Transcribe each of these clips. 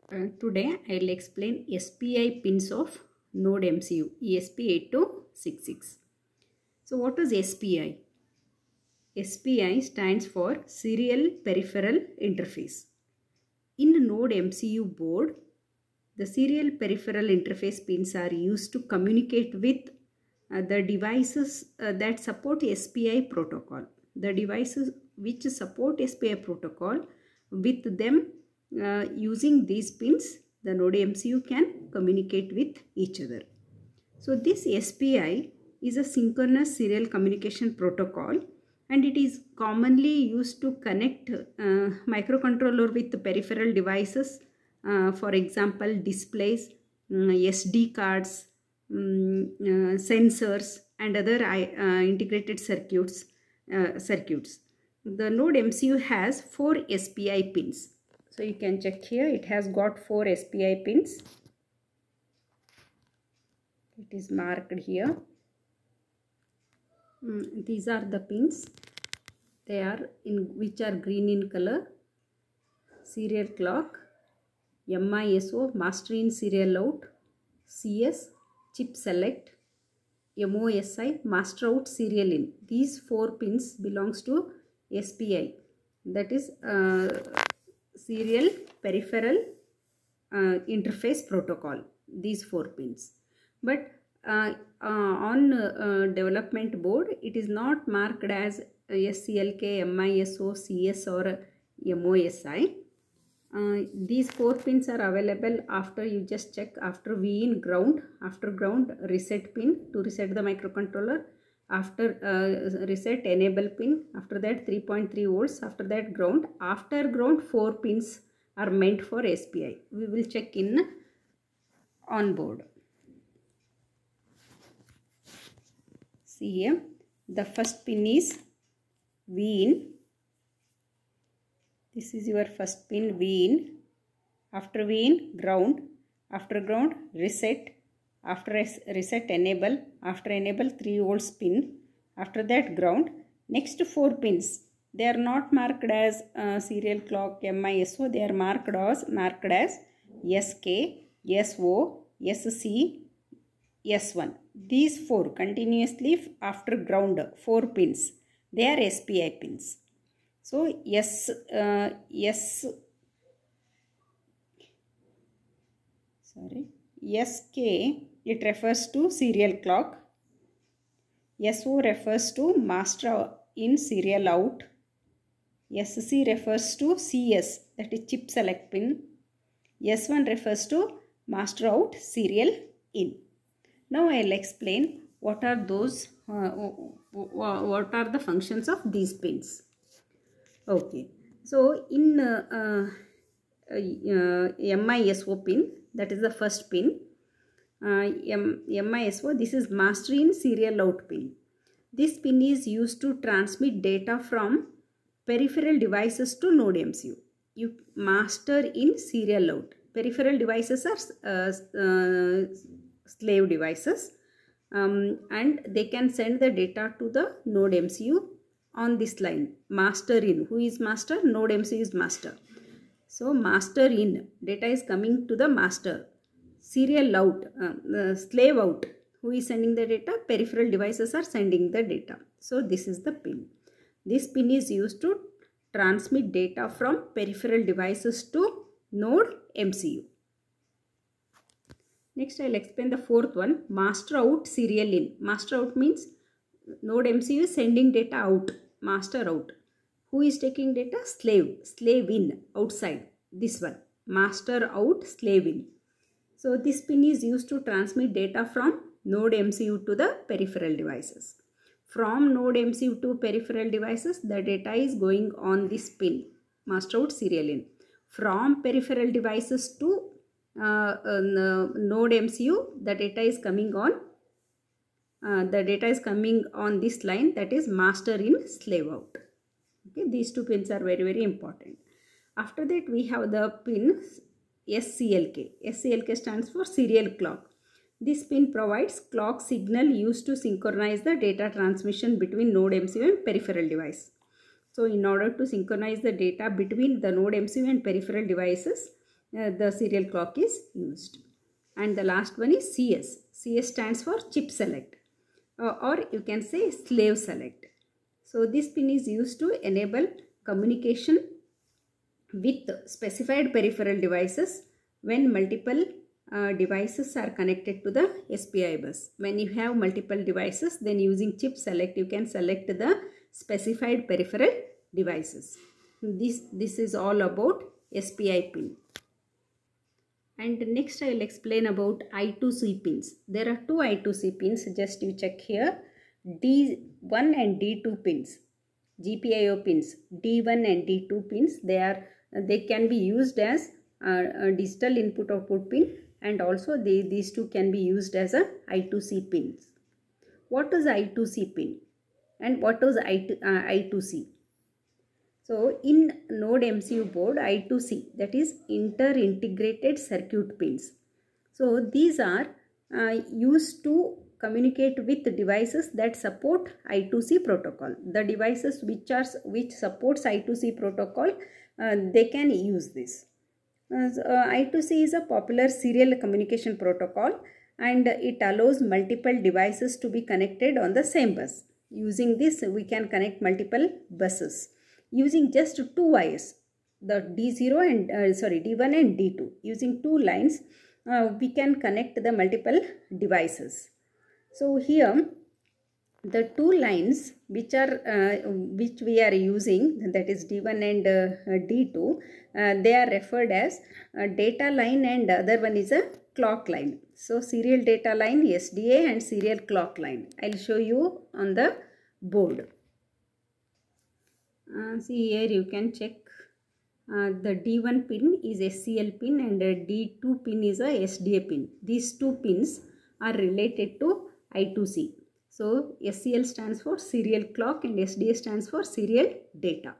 Today I will explain SPI pins of Nodemcu ESP8266. So what is SPI? SPI stands for Serial Peripheral Interface. In Nodemcu board, the Serial Peripheral Interface pins are used to communicate with the devices that support SPI protocol. The devices which support SPI protocol, with them using these pins, the Nodemcu can communicate with each other. So this SPI is a synchronous serial communication protocol, and it is commonly used to connect microcontroller with peripheral devices, for example displays, SD cards, sensors and other integrated circuits. The Nodemcu has 4 SPI pins. So you can check here, it has got 4 SPI pins. It is marked here. These are the pins. They are which are green in color. Serial clock, MISO, master in serial out, CS, chip select, MOSI, master out serial in. These 4 pins belongs to SPI, that is serial peripheral interface protocol, these 4 pins. But on development board, it is not marked as SCLK, MISO, CS or MOSI. These 4 pins are available after you just check after V in ground, after ground reset pin to reset the microcontroller, after reset enable pin, after that 3.3 volts, after that ground, after ground 4 pins are meant for SPI. We will check in on board. See here, the first pin is V in. This is your first pin V in. After V in, ground. After ground, reset. After reset, enable. After enable, 3 volts pin. After that, ground. Next 4 pins, they are not marked as serial clock, MISO. They are marked as SK, SO, SC, S1. These 4 continuously after ground, 4 pins. They are SPI pins. So SK, it refers to serial clock. SO refers to master in serial out. SC refers to CS, that is chip select pin. S1 refers to master out serial in. Now I will explain what are those what are the functions of these pins. Okay, so in MISO pin, that is the first pin. MISO, this is master in serial out pin. This pin is used to transmit data from peripheral devices to Nodemcu. You master in serial out. Peripheral devices are slave devices, and they can send the data to the Nodemcu on this line. Master in, who is master? Nodemcu is master. So master in, data is coming to the master. Serial out, slave out, who is sending the data? Peripheral devices are sending the data. So this is the pin. This pin is used to transmit data from peripheral devices to Nodemcu. Next I will explain the 4th one, master out serial in. Master out means Nodemcu is sending data out, master out. Who is taking data? Slave. Slave in, outside. This one, master out, slave in. So this pin is used to transmit data from Nodemcu to the peripheral devices. From Nodemcu to peripheral devices, the data is going on this pin, master out serial in. From peripheral devices to Nodemcu, the data is coming on this line, that is master in, slave out. Okay, these 2 pins are very, very important. After that, we have the pin SCLK. SCLK stands for serial clock. This pin provides clock signal used to synchronize the data transmission between Nodemcu and peripheral device. So in order to synchronize the data between the Nodemcu and peripheral devices, the serial clock is used. And the last one is CS. CS stands for chip select, or you can say slave select. So this pin is used to enable communication with specified peripheral devices when multiple devices are connected to the SPI bus. When you have multiple devices, then using chip select you can select the specified peripheral devices. This is all about SPI pin. And next I will explain about I2C pins. There are two I2C pins, just you check here. D1 and D2 pins, GPIO pins, D1 and D2 pins. They can be used as a digital input output pin, and also these two can be used as a I2C pins. What is I2C pin and what is I2C? So in Nodemcu board, I2C, that is inter-integrated circuit pins. So these are used to communicate with devices that support I2C protocol. The devices which supports I2C protocol, they can use this. I2C is a popular serial communication protocol, and it allows multiple devices to be connected on the same bus. Using this, we can connect multiple buses using just two wires, the D1 and D2. Using two lines, we can connect the multiple devices. So here the two lines which we are using, that is D1 and D2, they are referred as data line, and other one is a clock line. So serial data line SDA and serial clock line. I will show you on the board. See here you can check the D1 pin is SCL pin and D2 pin is a SDA pin. These two pins are related to I2C. So SCL stands for serial clock and SDA stands for serial data.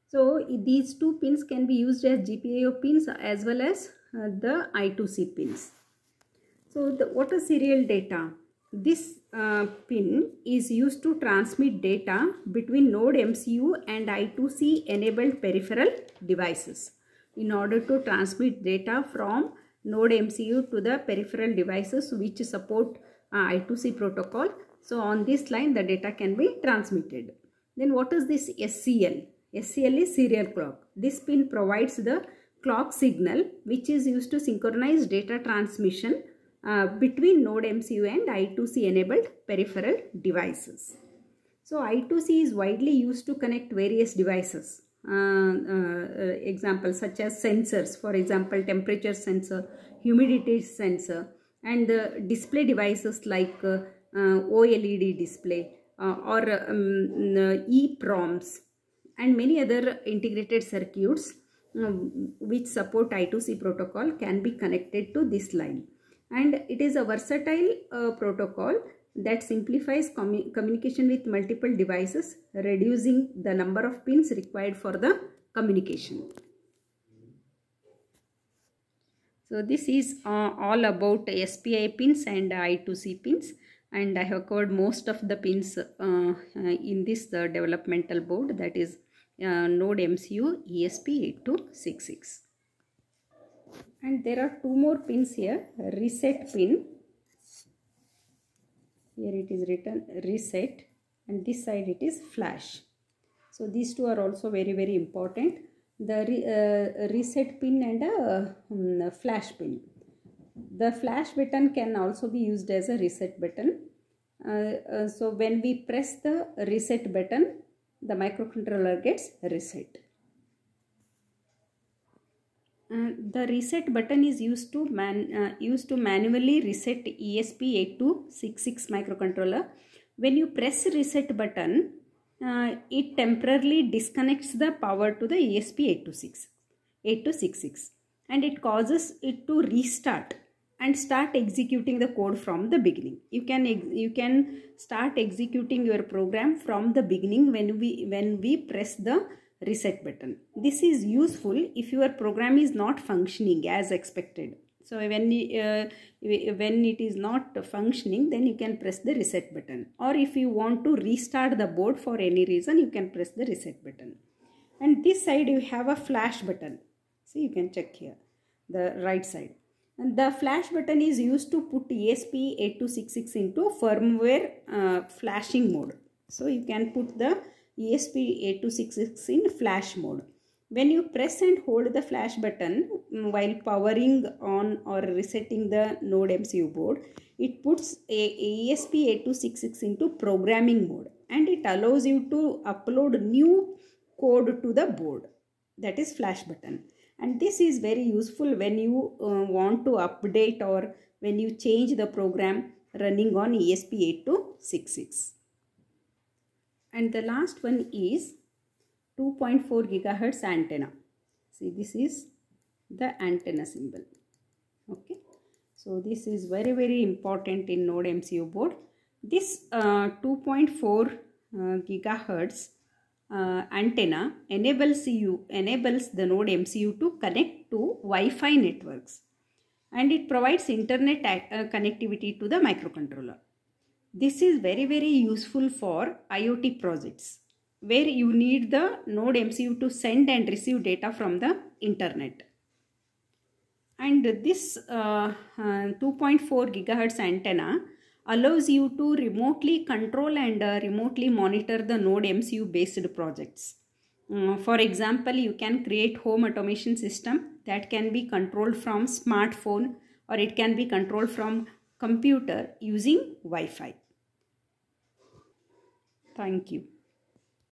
So these two pins can be used as GPIO pins as well as the I2C pins. So what is serial data? This pin is used to transmit data between Nodemcu and I2C enabled peripheral devices. In order to transmit data from Nodemcu to the peripheral devices which support I2C protocol, so on this line the data can be transmitted. Then what is this SCL? SCL is serial clock. This pin provides the clock signal which is used to synchronize data transmission between Nodemcu and I2C enabled peripheral devices. So I2C is widely used to connect various devices. Examples such as sensors, for example temperature sensor, humidity sensor, and display devices like OLED display or EPROMs, and many other integrated circuits which support I2C protocol can be connected to this line. And it is a versatile protocol that simplifies communication with multiple devices, reducing the number of pins required for the communication. So this is all about SPI pins and I2C pins, and I have covered most of the pins in this developmental board, that is Nodemcu ESP8266. And there are two more pins here. Reset pin, here it is written reset, and this side it is flash. So these two are also very important. The reset pin and a flash pin. The flash button can also be used as a reset button. So when we press the reset button, the microcontroller gets reset. The reset button is used to manually reset ESP8266 microcontroller. When you press reset button, it temporarily disconnects the power to the ESP8266 and it causes it to restart and start executing the code from the beginning. You can start executing your program from the beginning when we press the reset button. This is useful if your program is not functioning as expected. So when it is not functioning, then you can press the reset button, or if you want to restart the board for any reason, you can press the reset button. And this side you have a flash button. So you can check here. the right side. And the flash button is used to put ESP8266 into firmware flashing mode. So you can put the ESP8266 in flash mode. When you press and hold the flash button while powering on or resetting the Nodemcu board, it puts a ESP8266 into programming mode, and it allows you to upload new code to the board, that is flash button. And this is very useful when you want to update or when you change the program running on ESP8266. And the last one is 2.4 gigahertz antenna. See, this is the antenna symbol. Okay, so this is very important in Nodemcu board. This 2.4 gigahertz antenna enables the Nodemcu to connect to Wi-Fi networks, and it provides internet connectivity to the microcontroller. This is very useful for IoT projects where you need the Nodemcu to send and receive data from the internet. And this 2.4 gigahertz antenna allows you to remotely control and remotely monitor the Nodemcu based projects. For example, you can create home automation system that can be controlled from smartphone, or it can be controlled from computer using Wi-Fi. Thank you.